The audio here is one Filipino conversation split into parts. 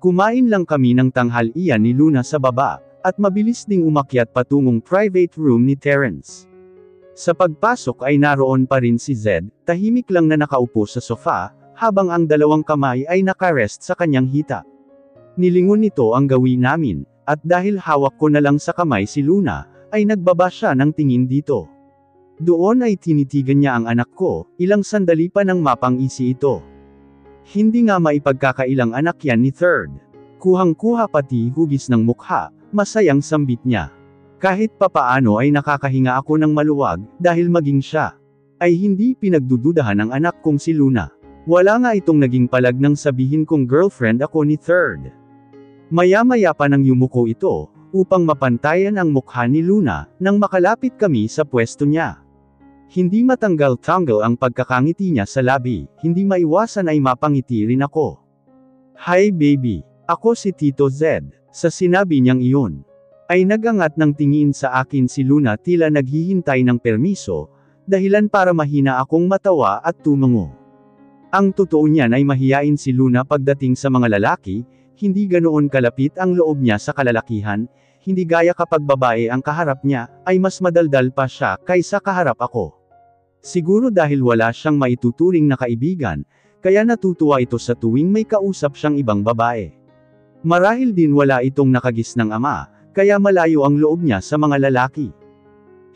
Kumain lang kami ng tanghalian ni Luna sa baba, at mabilis ding umakyat patungong private room ni Terrence. Sa pagpasok ay naroon pa rin si Zed, tahimik lang na nakaupo sa sofa, habang ang dalawang kamay ay nakarest sa kanyang hita. Nilingon nito ang gawin namin, at dahil hawak ko na lang sa kamay si Luna, ay nagbaba siya ng tingin dito. Doon ay tinitigan niya ang anak ko, ilang sandali pa nang mapang-isi ito. Hindi nga maipagkakailang anak yan ni Third. Kuhang-kuha pati hugis ng mukha, masayang sambit niya. Kahit papaano ay nakakahinga ako ng maluwag, dahil maging siya ay hindi pinagdududahan ng anak kong si Luna. Wala nga itong naging palag nang sabihin kong girlfriend ako ni Third. Maya-maya pa nang yumuko ito, upang mapantayan ang mukha ni Luna, nang makalapit kami sa pwesto niya. Hindi matanggal-tanggal ang pagkakangiti niya sa labi, hindi maiwasan ay mapangiti rin ako. Hi baby, ako si Tito Zed. Sa sinabi niyang iyon, ay nagangat ng tingin sa akin si Luna tila naghihintay ng permiso, dahilan para mahina akong matawa at tumango. Ang totoo niyan ay mahiyain si Luna pagdating sa mga lalaki, hindi ganoon kalapit ang loob niya sa kalalakihan, hindi gaya kapag babae ang kaharap niya, ay mas madaldal pa siya kaysa kaharap ako. Siguro dahil wala siyang maituturing na kaibigan, kaya natutuwa ito sa tuwing may kausap siyang ibang babae. Marahil din wala itong nakagis ng ama, kaya malayo ang loob niya sa mga lalaki.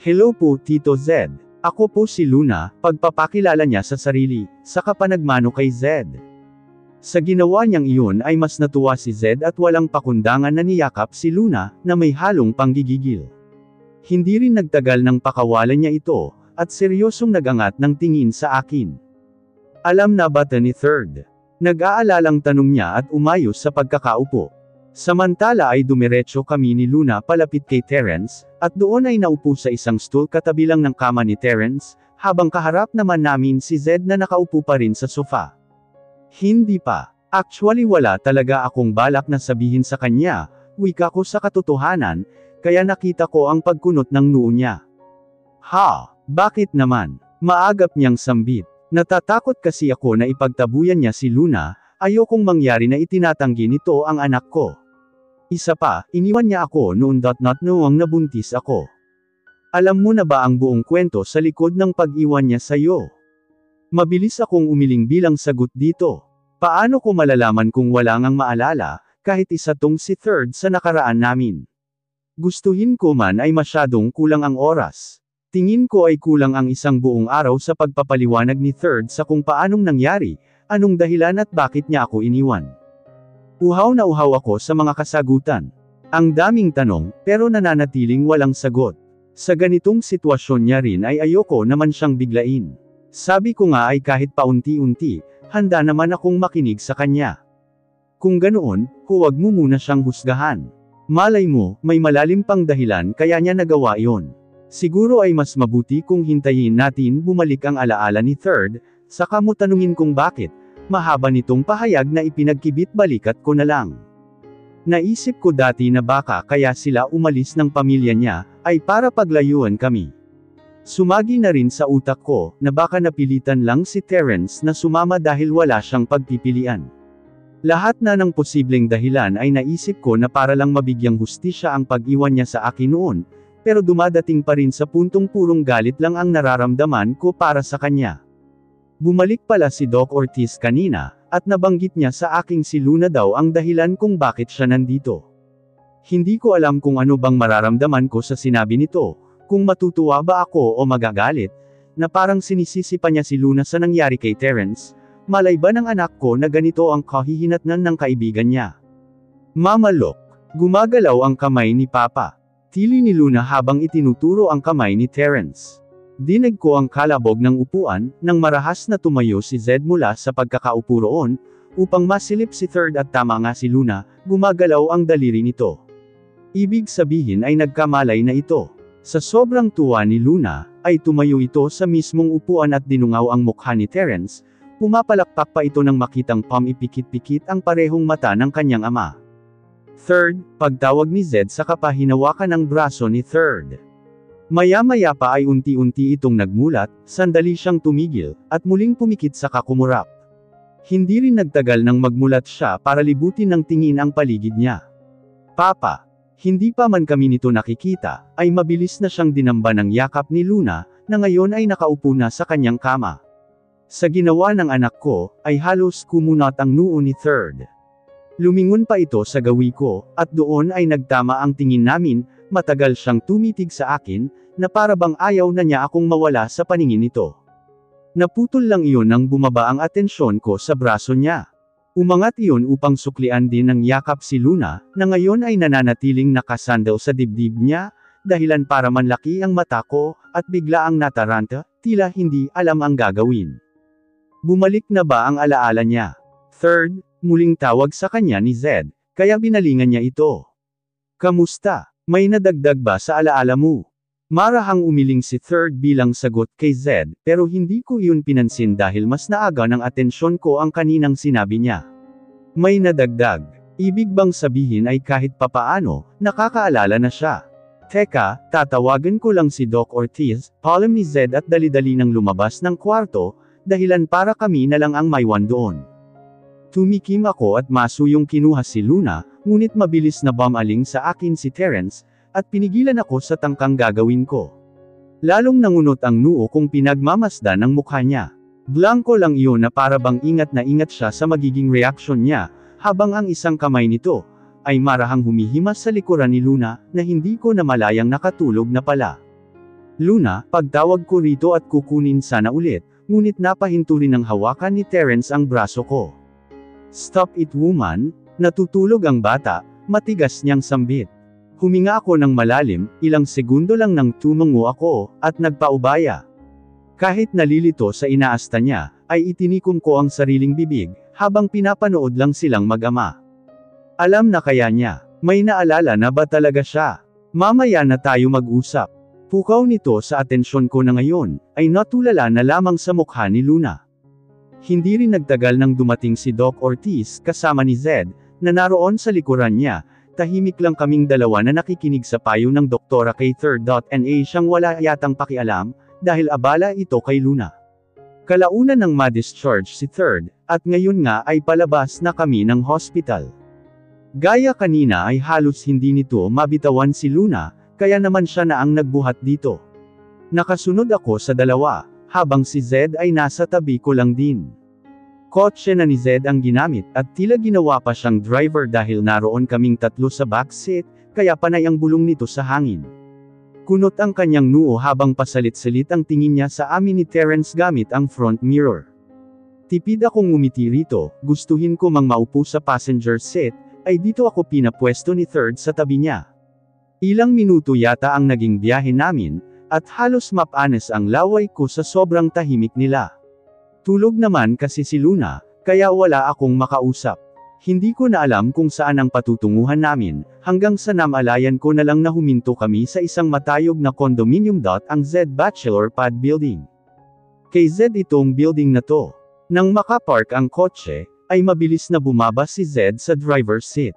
Hello po Tito Zed, ako po si Luna, pagpapakilala niya sa sarili, saka panagmano kay Zed. Sa ginawa niyang iyon ay mas natuwa si Zed at walang pakundangan na niyakap si Luna, na may halong panggigigil. Hindi rin nagtagal ng pakawalan niya ito, at seryosong nagangat ng tingin sa akin. Alam na ba ni Third? Nag-aalalang tanong niya at umayos sa pagkakaupo. Samantala ay dumiretso kami ni Luna palapit kay Terrence, at doon ay naupo sa isang stool katabi lang ng kama ni Terrence, habang kaharap naman namin si Zed na nakaupo pa rin sa sofa. Hindi pa. Actually wala talaga akong balak na sabihin sa kanya, wika ko sa katotohanan, kaya nakita ko ang pagkunot ng noo niya. Ha? Bakit naman? Maagap niyang sambit. Natatakot kasi ako na ipagtabuyan niya si Luna, ayokong mangyari na itinatanggi nito ang anak ko. Isa pa, iniwan niya ako noong nabuntis ako. Alam mo na ba ang buong kwento sa likod ng pag-iwan niya sa'yo? Mabilis akong umiling bilang sagot dito. Paano ko malalaman kung wala ngang maalala, kahit isa tong si Third sa nakaraan namin? Gustuhin ko man ay masyadong kulang ang oras. Tingin ko ay kulang ang isang buong araw sa pagpapaliwanag ni Third sa kung paanong nangyari, anong dahilan at bakit niya ako iniwan. Uhaw na uhaw ako sa mga kasagutan. Ang daming tanong, pero nananatiling walang sagot. Sa ganitong sitwasyon niya rin ay ayoko naman siyang biglain. Sabi ko nga ay kahit paunti-unti, handa naman akong makinig sa kanya. Kung ganoon, huwag mo muna siyang husgahan. Malay mo, may malalim pang dahilan kaya niya nagawa iyon. Siguro ay mas mabuti kung hintayin natin bumalik ang alaala ni Third, saka mo tanungin kung bakit, mahaba nitong pahayag na ipinagkibit balikat ko na lang. Naisip ko dati na baka kaya sila umalis ng pamilya niya, ay para paglayuan kami. Sumagi na rin sa utak ko, na baka napilitan lang si Terrence na sumama dahil wala siyang pagpipilian. Lahat na ng posibleng dahilan ay naisip ko na para lang mabigyang hustisya ang pag-iwan niya sa akin noon, pero dumadating pa rin sa puntong purong galit lang ang nararamdaman ko para sa kanya. Bumalik pala si Doc Ortiz kanina, at nabanggit niya sa aking si Luna daw ang dahilan kung bakit siya nandito. Hindi ko alam kung ano bang mararamdaman ko sa sinabi nito, kung matutuwa ba ako o magagalit, na parang sinisisi pa niya si Luna sa nangyari kay Terrence, malay ba ng anak ko na ganito ang kahihinatnan ng kaibigan niya. Mamalok. Gumagalaw ang kamay ni Papa. Tili ni Luna habang itinuturo ang kamay ni Terrence. Dinig ko ang kalabog ng upuan, nang marahas na tumayo si Zed mula sa pagkakaupo roon, upang masilip si Third at tama nga si Luna, gumagalaw ang daliri nito. Ibig sabihin ay nagkamalay na ito. Sa sobrang tuwa ni Luna, ay tumayo ito sa mismong upuan at dinungaw ang mukha ni Terrence, pumapalakpak pa ito nang makitang pamipikit-pikit ang parehong mata ng kanyang ama. Third, pagtawag ni Zed sa kapahinawakan ng braso ni Third. Maya-maya pa ay unti-unti itong nagmulat, sandali siyang tumigil, at muling pumikit sa kakumurap. Hindi rin nagtagal nang magmulat siya para libutin ng tingin ang paligid niya. Papa, hindi pa man kami nito nakikita, ay mabilis na siyang dinamba ng yakap ni Luna, na ngayon ay nakaupo na sa kanyang kama. Sa ginawa ng anak ko, ay halos kumunat ang noo ni Third. Lumingon pa ito sa gawi ko, at doon ay nagtama ang tingin namin, matagal siyang tumitig sa akin, na para bang ayaw na niya akong mawala sa paningin nito. Naputol lang iyon nang bumaba ang atensyon ko sa braso niya. Umangat iyon upang suklian din ng yakap si Luna, na ngayon ay nananatiling nakasandal sa dibdib niya, dahilan para manlaki ang mata ko, at bigla ang nataranta, tila hindi alam ang gagawin. Bumalik na ba ang alaala niya? Third, muling tawag sa kanya ni Zed, kaya binalingan niya ito. Kamusta? May nadagdag ba sa alaala mo? Marahang umiling si Third bilang sagot kay Zed, pero hindi ko iyon pinansin dahil mas naaga ng atensyon ko ang kaninang sinabi niya. May nadagdag. Ibig bang sabihin ay kahit papaano, nakakaalala na siya. Teka, tatawagan ko lang si Doc Ortiz, palam ni Zed at dali-dali nang lumabas ng kwarto, dahilan para kami na lang ang maiwan doon. Tumikim ako at masuyong kinuha si Luna, ngunit mabilis na bumaling sa akin si Terence, at pinigilan ako sa tangkang gagawin ko. Lalong nangunot ang noo kung pinagmamasdan ang mukha niya. Blanko lang iyon na para bang ingat na ingat siya sa magiging reaksyon niya, habang ang isang kamay nito, ay marahang humihimas sa likuran ni Luna, na hindi ko namalayang nakatulog na pala. Luna, pagtawag ko rito at kukunin sana ulit, ngunit napahinto rin ng hawakan ni Terence ang braso ko. Stop it woman, natutulog ang bata, matigas niyang sambit. Huminga ako ng malalim, ilang segundo lang nang tumango ako, at nagpaubaya. Kahit nalilito sa inaasta niya, ay itinikom ko ang sariling bibig, habang pinapanood lang silang mag-ama. Alam na kaya niya, may naalala na ba talaga siya? Mamaya na tayo mag-usap. Pukaw nito sa atensyon ko na ngayon, ay natulala na lamang sa mukha ni Luna. Hindi rin nagtagal nang dumating si Doc Ortiz kasama ni Zed, na naroon sa likuran niya. Tahimik lang kaming dalawa na nakikinig sa payo ng doktora kay Third.na siyang wala yatang pakialam, dahil abala ito kay Luna. Kalaunan nang ma-discharge si Third, at ngayon nga ay palabas na kami ng hospital. Gaya kanina ay halos hindi nito mabitawan si Luna, kaya naman siya na ang nagbuhat dito. Nakasunod ako sa dalawa, habang si Zed ay nasa tabi ko lang din. Kotse na ni Zed ang ginamit, at tila ginawa pa siyang driver dahil naroon kaming tatlo sa backseat, kaya panay ang bulong nito sa hangin. Kunot ang kanyang noo habang pasalit-salit ang tingin niya sa amin ni Terence gamit ang front mirror. Tipid akong ngumiti rito, gustuhin ko mang maupo sa passenger seat, ay dito ako pinapwesto ni Third sa tabi niya. Ilang minuto yata ang naging biyahe namin, at halos mapanis ang laway ko sa sobrang tahimik nila. Tulog naman kasi si Luna, kaya wala akong makausap. Hindi ko na alam kung saan ang patutunguhan namin, hanggang sa namalayan ko na lang na huminto kami sa isang matayog na condominium. Ang Z Bachelor Pad Building. Kay Z itong building na to. Nang makapark ang kotse, ay mabilis na bumaba si Z sa driver's seat.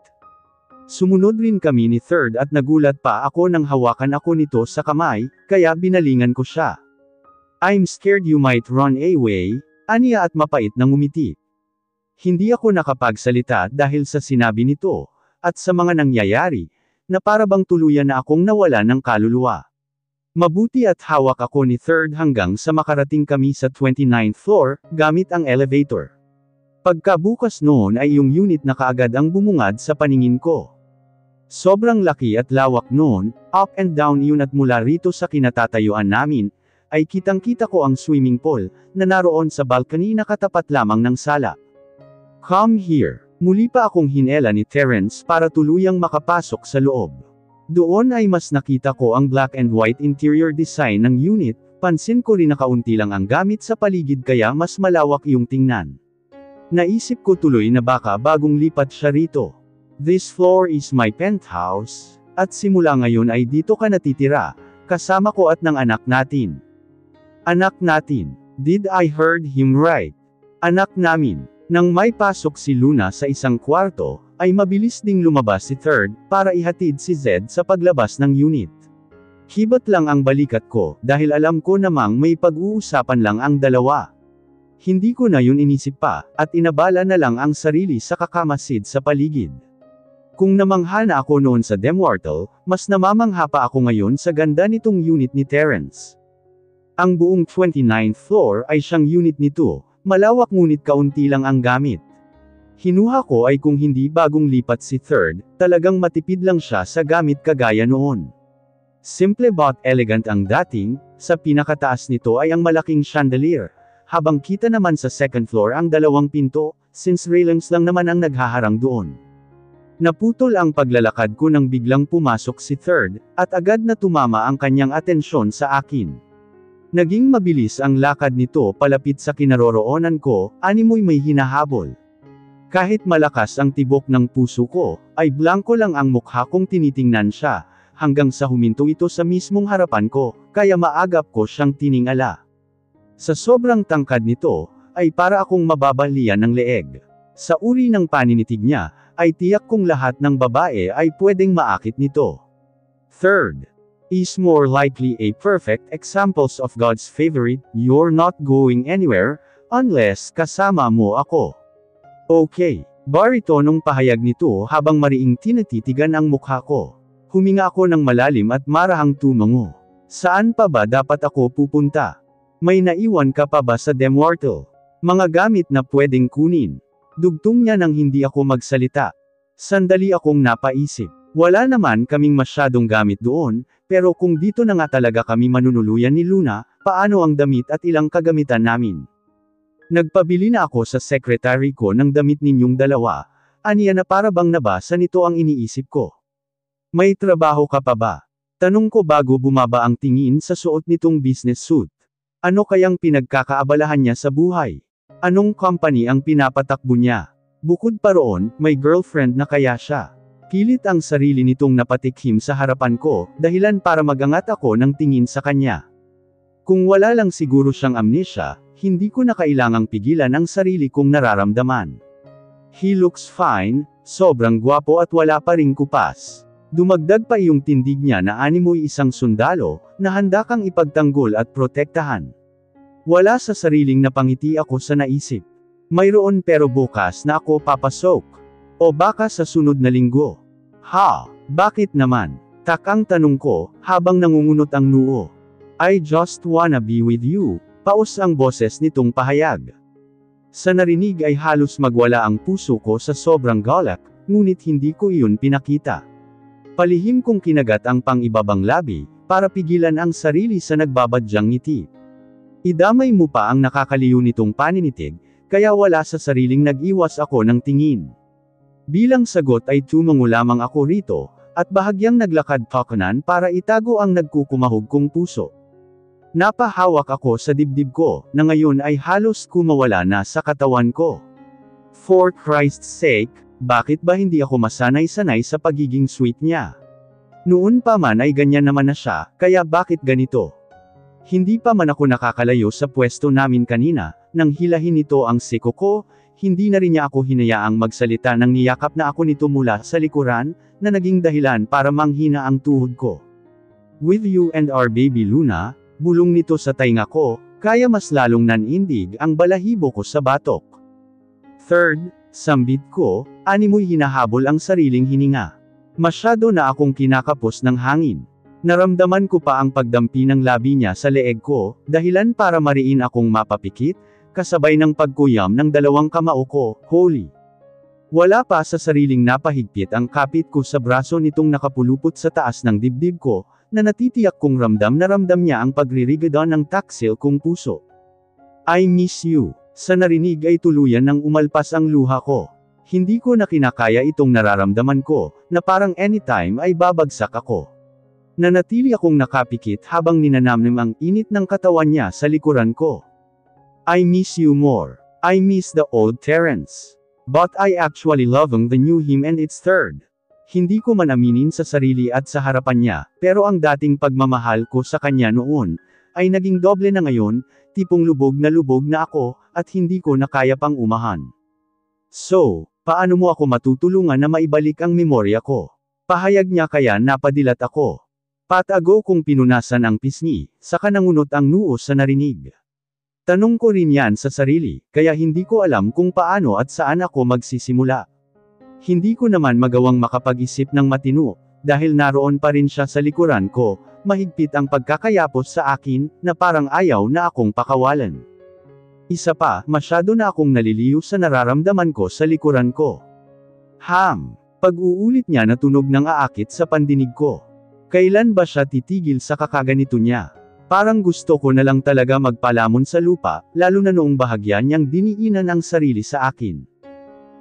Sumunod rin kami ni Third at nagulat pa ako nang hawakan ako nito sa kamay, kaya binalingan ko siya. I'm scared you might run away. Aniya at mapait na ngumiti. Hindi ako nakapagsalita dahil sa sinabi nito, at sa mga nangyayari, na para bang tuluyan na akong nawala ng kaluluwa. Mabuti at hawak ako ni Third hanggang sa makarating kami sa 29th floor, gamit ang elevator. Pagkabukas noon ay yung unit na kaagad ang bumungad sa paningin ko. Sobrang laki at lawak noon, up and down yun at mula rito sa kinatatayuan namin, ay kitang-kita ko ang swimming pool, na naroon sa balcony na katapat lamang ng sala. Come here. Muli pa akong hinela ni Terence para tuluyang makapasok sa loob. Doon ay mas nakita ko ang black and white interior design ng unit, pansin ko rin na kaunti lang ang gamit sa paligid kaya mas malawak yung tingnan. Naisip ko tuloy na baka bagong lipat siya rito. This floor is my penthouse, at simula ngayon ay dito ka natitira, kasama ko at ng anak natin. Anak natin. Did I heard him right? Anak namin. Nang may pasok si Luna sa isang kwarto, ay mabilis ding lumabas si Third, para ihatid si Zed sa paglabas ng unit. Hibat lang ang balikat ko, dahil alam ko namang may pag-uusapan lang ang dalawa. Hindi ko na yun inisip pa, at inabala na lang ang sarili sa kakamasid sa paligid. Kung namangha na ako noon sa Demwartle, mas namamangha pa ako ngayon sa ganda nitong unit ni Terrence. Ang buong 29th floor ay siyang unit nito, malawak ngunit kaunti lang ang gamit. Hinuha ko ay kung hindi bagong lipat si Third, talagang matipid lang siya sa gamit kagaya noon. Simple but elegant ang dating, sa pinakataas nito ay ang malaking chandelier, habang kita naman sa second floor ang dalawang pinto, since railings lang naman ang naghaharang doon. Naputol ang paglalakad ko nang biglang pumasok si Third, at agad na tumama ang kanyang atensyon sa akin. Naging mabilis ang lakad nito palapit sa kinaroroonan ko, animoy may hinahabol. Kahit malakas ang tibok ng puso ko, ay blanko lang ang mukha kong tinitingnan siya, hanggang sa huminto ito sa mismong harapan ko, kaya maagap ko siyang tiningala. Sa sobrang tangkad nito, ay para akong mababalian ng leeg. Sa uri ng paninitig niya, ay tiyak kong lahat ng babae ay pwedeng maakit nito. Third, is more likely a perfect examples of God's favorite, you're not going anywhere, unless kasama mo ako. Okay, baritonong pahayag nito habang mariing tinatitigan ang mukha ko. Huminga ako ng malalim at marahang tumango. Saan pa ba dapat ako pupunta? May naiwan ka pa ba sa Demwartle? Mga gamit na pwedeng kunin. Dugtong niya nang hindi ako magsalita. Sandali akong napaisip. Wala naman kaming masyadong gamit doon, pero kung dito na nga talaga kami manunuluyan ni Luna, paano ang damit at ilang kagamitan namin? Nagpabili na ako sa secretary ko ng damit ninyong dalawa, aniya na para bang nabasa nito ang iniisip ko. May trabaho ka pa ba? Tanong ko bago bumaba ang tingin sa suot nitong business suit. Ano kayang pinagkakaabalahan niya sa buhay? Anong company ang pinapatakbo niya? Bukod pa roon, may girlfriend na kaya siya. Pilit ang sarili nitong napatikhim sa harapan ko, dahilan para magangat ako ng tingin sa kanya. Kung wala lang siguro siyang amnesia, hindi ko na kailangang pigilan ang sarili kong nararamdaman. He looks fine, sobrang gwapo at wala pa ring kupas. Dumagdag pa iyong tindig niya na animoy isang sundalo, na handa kang ipagtanggol at protektahan. Wala sa sariling napangiti ako sa naisip. Mayroon pero bukas na ako papasok. O baka sa sunod na linggo. Ha? Bakit naman? Takang tanong ko, habang nangungunot ang noo. I just wanna be with you, paus ang boses nitong pahayag. Sa narinig ay halos magwala ang puso ko sa sobrang galak, ngunit hindi ko iyon pinakita. Palihim kong kinagat ang pang-ibabang labi, para pigilan ang sarili sa nagbabadyang ngiti. Idamay mo pa ang nakakaliw nitong paninitig, kaya wala sa sariling nag-iwas ako ng tingin. Bilang sagot ay tumango lamang ako rito, at bahagyang naglakad pakanan para itago ang nagkukumahog kong puso. Napahawak ako sa dibdib ko, na ngayon ay halos kumawala na sa katawan ko. For Christ's sake, bakit ba hindi ako masanay-sanay sa pagiging sweet niya? Noon pa man ay ganyan naman na siya, kaya bakit ganito? Hindi pa man ako nakakalayo sa pwesto namin kanina, nang hilahin nito ang siko ko, hindi na rin niya ako hinayaang magsalita nang niyakap na ako nito mula sa likuran, na naging dahilan para manghina ang tuhod ko. With you and our baby Luna, bulong nito sa tainga ko, kaya mas lalong nanindig ang balahibo ko sa batok. Third, sambit ko, animoy hinahabol ang sariling hininga. Masyado na akong kinakapos ng hangin. Naramdaman ko pa ang pagdampi ng labi niya sa leeg ko, dahilan para mariin akong mapapikit, kasabay ng pagkuyam ng dalawang kamao ko, holy. Wala pa sa sariling napahigpit ang kapit ko sa braso nitong nakapulupot sa taas ng dibdib ko, na natitiyak kong ramdam na ramdam niya ang pagririgada ng taksil kong puso. I miss you. Sa narinig ay tuluyan nang umalpas ang luha ko. Hindi ko na kinakaya itong nararamdaman ko, na parang anytime ay babagsak ako. Nanatili akong nakapikit habang ninanamnam ang init ng katawan niya sa likuran ko. I miss you more. I miss the old Terrence. But I actually loving the new him and it's third. Hindi ko man aminin sa sarili at sa harapan niya, pero ang dating pagmamahal ko sa kanya noon, ay naging doble na ngayon, tipong lubog na ako, at hindi ko na kaya pang umahan. So, paano mo ako matutulungan na maibalik ang memorya ko? Pahayag niya kaya napadilat ako. Patago kong pinunasan ang pisngi, saka nangunot ang noo sa narinig. Tanong ko rin yan sa sarili, kaya hindi ko alam kung paano at saan ako magsisimula. Hindi ko naman magawang makapag-isip ng matino, dahil naroon pa rin siya sa likuran ko, mahigpit ang pagkakayapos sa akin, na parang ayaw na akong pakawalan. Isa pa, masyado na akong naliliw sa nararamdaman ko sa likuran ko. Pag-uulit niya na tunog ng aakit sa pandinig ko. Kailan ba siya titigil sa kakaganito niya? Parang gusto ko na lang talaga magpalamon sa lupa, lalo na noong bahagya niyang diniinan ang sarili sa akin.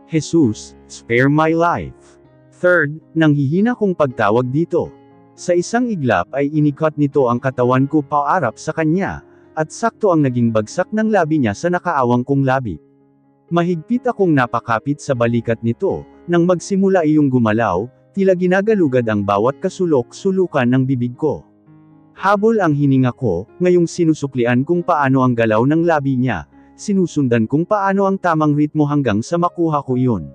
Jesus, spare my life. Third, nanghihina kong pagtawag dito. Sa isang iglap ay inikat nito ang katawan ko paarap sa kanya, at sakto ang naging bagsak ng labi niya sa nakaawang kong labi. Mahigpit akong napakapit sa balikat nito, nang magsimula iyong gumalaw, tila ginagalugad ang bawat kasulok-sulukan ng bibig ko. Habol ang hininga ko, ngayong sinusuklian kung paano ang galaw ng labi niya, sinusundan kung paano ang tamang ritmo hanggang sa makuha ko yun.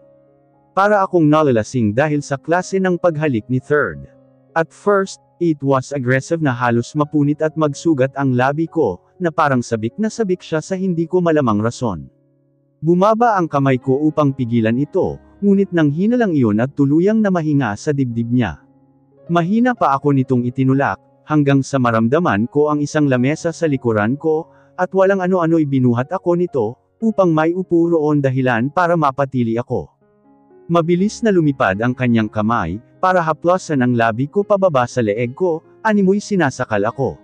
Para akong nalalasing dahil sa klase ng paghalik ni Third. At first, it was aggressive na halos mapunit at magsugat ang labi ko, na parang sabik na sabik siya sa hindi ko malamang rason. Bumaba ang kamay ko upang pigilan ito, ngunit nang hina lang iyon at tuluyang namahinga sa dibdib niya. Mahina pa ako nitong itinulak, hanggang sa maramdaman ko ang isang lamesa sa likuran ko, at walang ano-ano'y binuhat ako nito, upang may upo roon dahilan para mapatili ako. Mabilis na lumipad ang kanyang kamay, para haplasan ang labi ko pababa sa leeg ko, animoy sinasakal ako.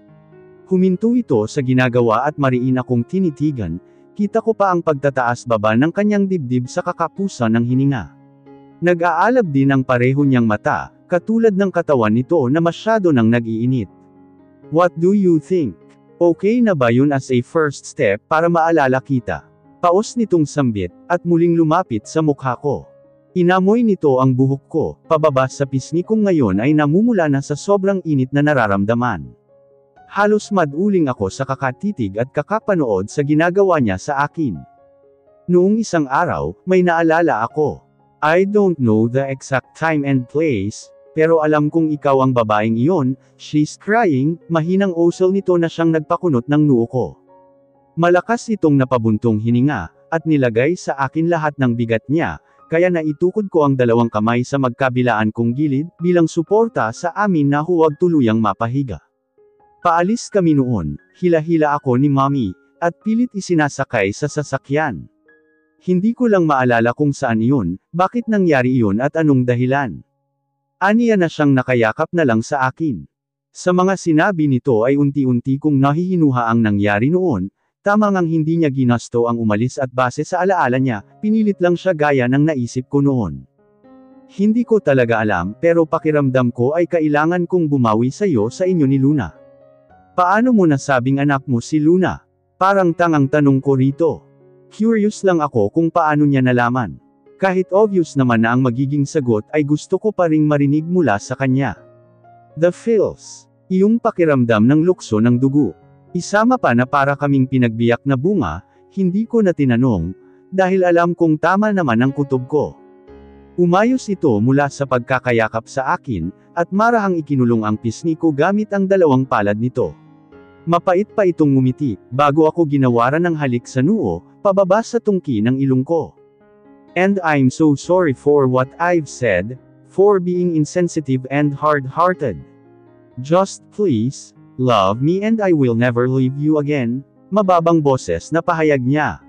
Huminto ito sa ginagawa at mariin akong tinitigan, kita ko pa ang pagtataas baba ng kanyang dibdib sa kakapusan ng hininga. Nag-aalab din ang pareho niyang mata, katulad ng katawan nito na masyado nang nag-iinit. What do you think? Okay na ba yun as a first step para maalala kita? Paos nitong sambit, at muling lumapit sa mukha ko. Inamoy nito ang buhok ko, pababa sa pisngi kong ngayon ay namumula na sa sobrang init na nararamdaman. Halos maduling ako sa kakatitig at kakapanood sa ginagawa niya sa akin. Noong isang araw, may naalala ako. I don't know the exact time and place, pero alam kong ikaw ang babaeng iyon. She's crying, mahinang osel nito na siyang nagpakunot ng noo ko. Malakas itong napabuntong hininga, at nilagay sa akin lahat ng bigat niya, kaya naitukod ko ang dalawang kamay sa magkabilaan kong gilid, bilang suporta sa amin na huwag tuluyang mapahiga. Paalis kami noon, hila-hila ako ni Mommy, at pilit isinasakay sa sasakyan. Hindi ko lang maalala kung saan iyon, bakit nangyari iyon at anong dahilan. Aniya na siyang nakayakap na lang sa akin. Sa mga sinabi nito ay unti-unti kong nahihinuha ang nangyari noon, tama ngang hindi niya ginasto ang umalis at base sa alaala niya, pinilit lang siya gaya ng naisip ko noon. Hindi ko talaga alam pero pakiramdam ko ay kailangan kong bumawi sa iyo sa inyo ni Luna. Paano mo nasabing anak mo si Luna? Parang tangang tanong ko rito. Curious lang ako kung paano niya nalaman. Kahit obvious naman na ang magiging sagot ay gusto ko pa ring marinig mula sa kanya. The feels. Iyong pakiramdam ng lukso ng dugo. Isama pa na para kaming pinagbiyak na bunga, hindi ko na tinanong, dahil alam kong tama naman ang kutob ko. Umayos ito mula sa pagkakayakap sa akin, at marahang ikinulong ang pisngi ko gamit ang dalawang palad nito. Mapait pa itong ngumiti, bago ako ginawaran ng halik sa noo, pababa sa tungki ng ilong ko. And I'm so sorry for what I've said, for being insensitive and hard-hearted. Just please, love me and I will never leave you again, mababang boses na pahayag niya.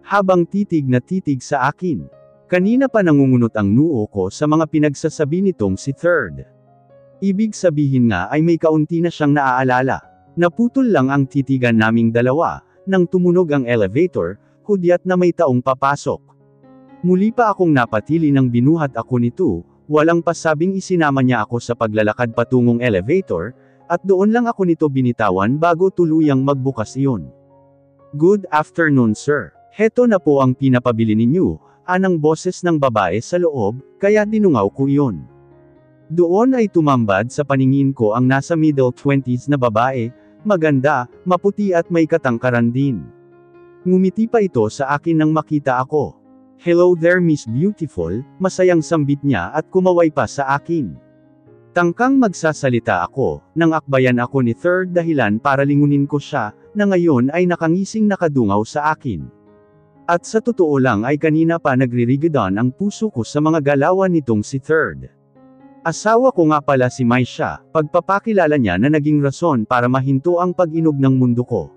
Habang titig na titig sa akin. Kanina pa nangungunot ang noo ko sa mga pinagsasabi nitong si Third. Ibig sabihin nga ay may kaunti na siyang naaalala. Naputol lang ang titigan naming dalawa, nang tumunog ang elevator, hudyat na may taong papasok. Muli pa akong napatili nang binuhat ako nito, walang pasabing isinama niya ako sa paglalakad patungong elevator, at doon lang ako nito binitawan bago tuluyang magbukas iyon. Good afternoon sir. Heto na po ang pinapabili ninyo, anang boses ng babae sa loob, kaya dinungaw ko iyon. Doon ay tumambad sa paningin ko ang nasa middle 20s na babae, maganda, maputi at may katangkaran din. Ngumiti pa ito sa akin nang makita ako. Hello there Miss Beautiful, masayang sambit niya at kumaway pa sa akin. Tangkang magsasalita ako, nang akbayan ako ni Third dahilan para lingunin ko siya, na ngayon ay nakangising nakadungaw sa akin. At sa totoo lang ay kanina pa nagririgidan ang puso ko sa mga galawan nitong si Third. Asawa ko nga pala si Maisha, pagpapakilala niya na naging rason para mahinto ang pag-inog ng mundo ko.